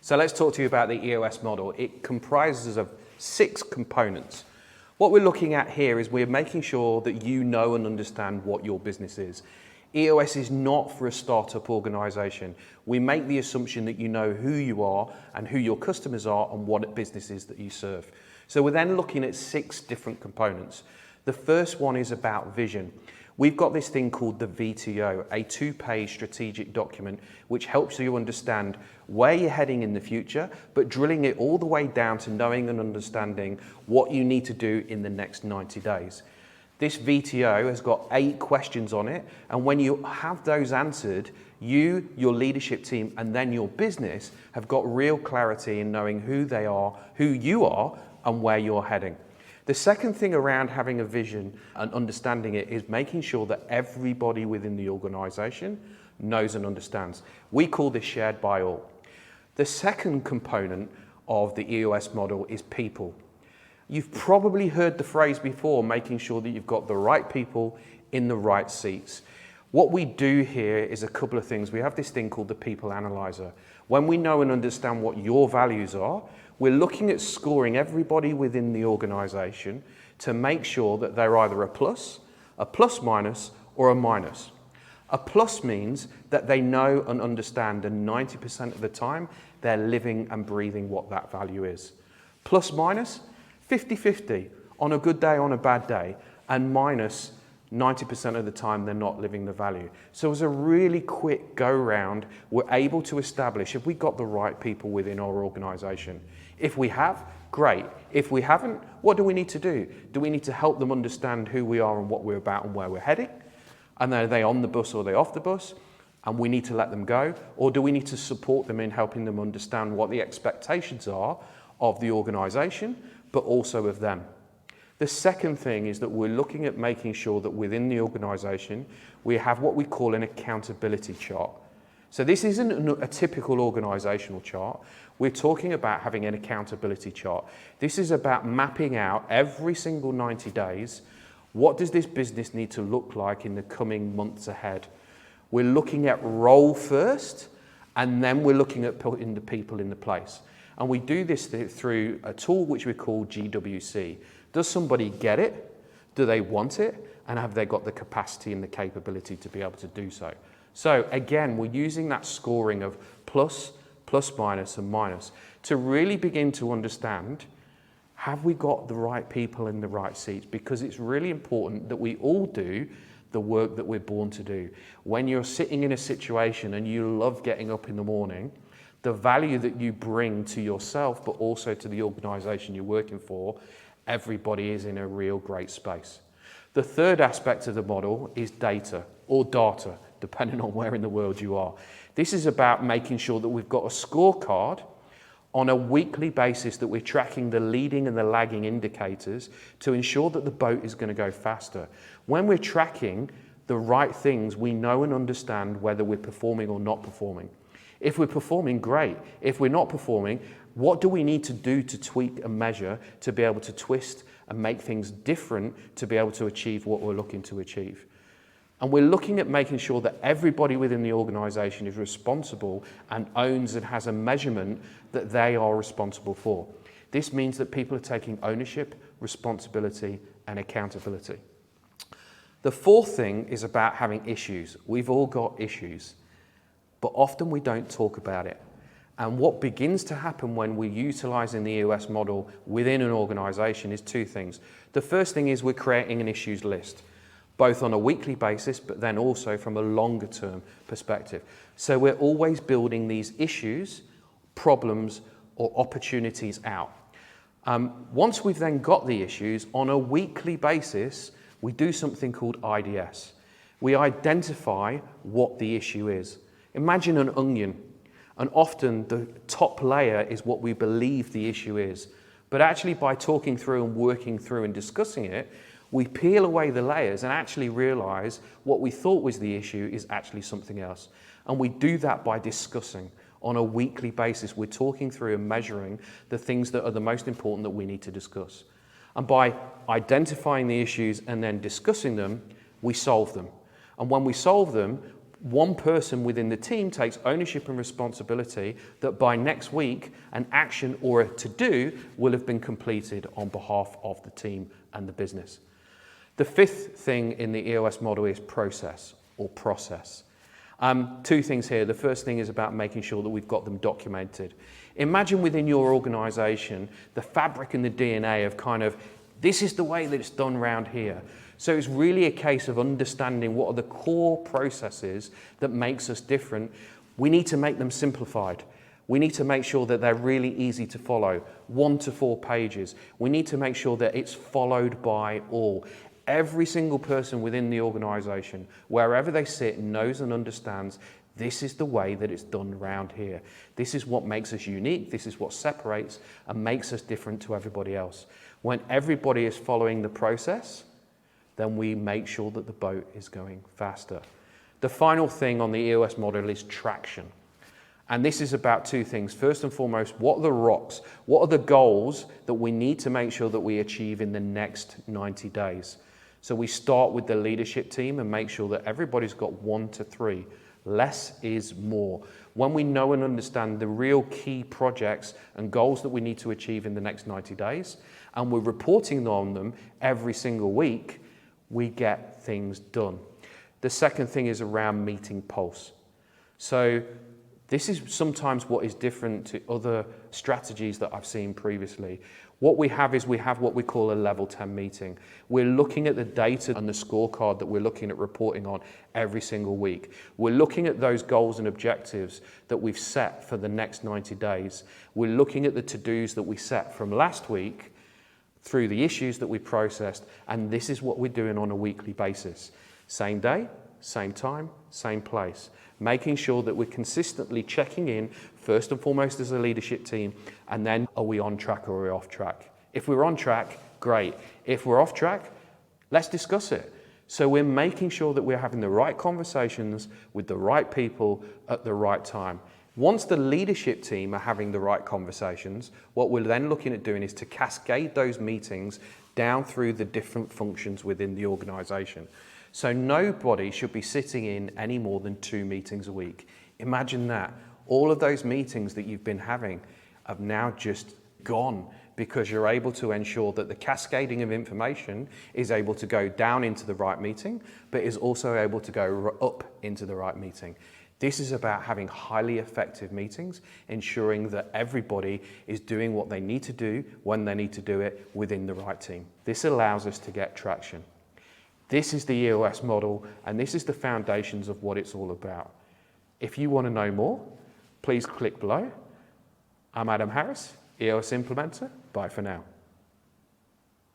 So let's talk to you about the EOS model. It comprises of 6 components. What we're looking at here is we're making sure that you know and understand what your business is. EOS is not for a startup organisation. We make the assumption that you know who you are and who your customers are and what businesses that you serve. So we're then looking at 6 different components. The first one is about vision. We've got this thing called the VTO, a 2-page strategic document which helps you understand where you're heading in the future, but drilling it all the way down to knowing and understanding what you need to do in the next 90 days. This VTO has got 8 questions on it, and when you have those answered, you, your leadership team, and then your business have got real clarity in knowing who they are, who you are, and where you're heading. The second thing around having a vision and understanding it is making sure that everybody within the organisation knows and understands. We call this shared by all. The second component of the EOS model is people. You've probably heard the phrase before, making sure that you've got the right people in the right seats. What we do here is a couple of things. We have this thing called the people analyzer. When we know and understand what your values are, we're looking at scoring everybody within the organisation to make sure that they're either a plus minus, or a minus. A plus means that they know and understand, and 90% of the time, they're living and breathing what that value is. Plus minus, 50-50, on a good day, on a bad day, and minus 90% of the time they're not living the value. So as a really quick go round, we're able to establish if we got the right people within our organisation. If we have, great. If we haven't, what do we need to do? Do we need to help them understand who we are and what we're about and where we're heading? And are they on the bus or are they off the bus? And we need to let them go? Or do we need to support them in helping them understand what the expectations are of the organisation, but also of them? The second thing is that we're looking at making sure that within the organisation, we have what we call an accountability chart. So this isn't a typical organisational chart. We're talking about having an accountability chart. This is about mapping out every single 90 days, what does this business need to look like in the coming months ahead? We're looking at role first, and then we're looking at putting the people in the place. And we do this through a tool which we call GWC. Does somebody get it? Do they want it? And have they got the capacity and the capability to be able to do so? So again, we're using that scoring of plus minus, and minus to really begin to understand, have we got the right people in the right seats? Because it's really important that we all do the work that we're born to do. When you're sitting in a situation and you love getting up in the morning, the value that you bring to yourself, but also to the organisation you're working for, everybody is in a real great space. The third aspect of the model is data, or data, depending on where in the world you are. This is about making sure that we've got a scorecard on a weekly basis, that we're tracking the leading and the lagging indicators to ensure that the boat is going to go faster. When we're tracking the right things, we know and understand whether we're performing or not performing. If we're performing, great. If we're not performing, what do we need to do to tweak and measure to be able to twist and make things different to be able to achieve what we're looking to achieve? And we're looking at making sure that everybody within the organisation is responsible and owns and has a measurement that they are responsible for. This means that people are taking ownership, responsibility, and accountability. The fourth thing is about having issues. We've all got issues, but often we don't talk about it. And what begins to happen when we're utilising the EOS model within an organisation is 2 things. The first thing is we're creating an issues list, both on a weekly basis, but then also from a longer term perspective. So we're always building these issues, problems, or opportunities out. Once we've then got the issues, on a weekly basis, we do something called IDS. We identify what the issue is. Imagine an onion, and often the top layer is what we believe the issue is. But actually, by talking through and working through and discussing it, we peel away the layers and actually realise what we thought was the issue is actually something else. And we do that by discussing on a weekly basis. We're talking through and measuring the things that are the most important that we need to discuss. And by identifying the issues and then discussing them, we solve them. And when we solve them, One person within the team takes ownership and responsibility that by next week, an action or a to-do will have been completed on behalf of the team and the business. The fifth thing in the EOS model is process or process. Two things here. The first thing is about making sure that we've got them documented. Imagine within your organization, the fabric and the DNA of kind of, this is the way that it's done around here. So it's really a case of understanding what are the core processes that makes us different. We need to make them simplified. We need to make sure that they're really easy to follow, 1 to 4 pages. We need to make sure that it's followed by all. Every single person within the organization, wherever they sit, knows and understands this is the way that it's done around here. This is what makes us unique. This is what separates and makes us different to everybody else. When everybody is following the process, then we make sure that the boat is going faster. The final thing on the EOS model is traction. And this is about 2 things. First and foremost, what are the rocks? What are the goals that we need to make sure that we achieve in the next 90 days? So we start with the leadership team and make sure that everybody's got 1 to 3. Less is more. When we know and understand the real key projects and goals that we need to achieve in the next 90 days, and we're reporting on them every single week, we get things done. The second thing is around meeting pulse. So this is sometimes what is different to other strategies that I've seen previously. What we have is we have what we call a level 10 meeting. We're looking at the data and the scorecard that we're looking at reporting on every single week. We're looking at those goals and objectives that we've set for the next 90 days. We're looking at the to-dos that we set from last week through the issues that we processed, and this is what we're doing on a weekly basis. Same day, same time, same place. Making sure that we're consistently checking in, first and foremost as a leadership team, and then are we on track or are we off track? If we're on track, great. If we're off track, let's discuss it. So we're making sure that we're having the right conversations with the right people at the right time. Once the leadership team are having the right conversations, what we're then looking at doing is to cascade those meetings down through the different functions within the organization. So nobody should be sitting in any more than 2 meetings a week. Imagine that. All of those meetings that you've been having have now just gone because you're able to ensure that the cascading of information is able to go down into the right meeting, but is also able to go up into the right meeting. This is about having highly effective meetings, ensuring that everybody is doing what they need to do when they need to do it within the right team. This allows us to get traction. This is the EOS model, and this is the foundations of what it's all about. If you want to know more, please click below. I'm Adam Harris, EOS Implementer. Bye for now.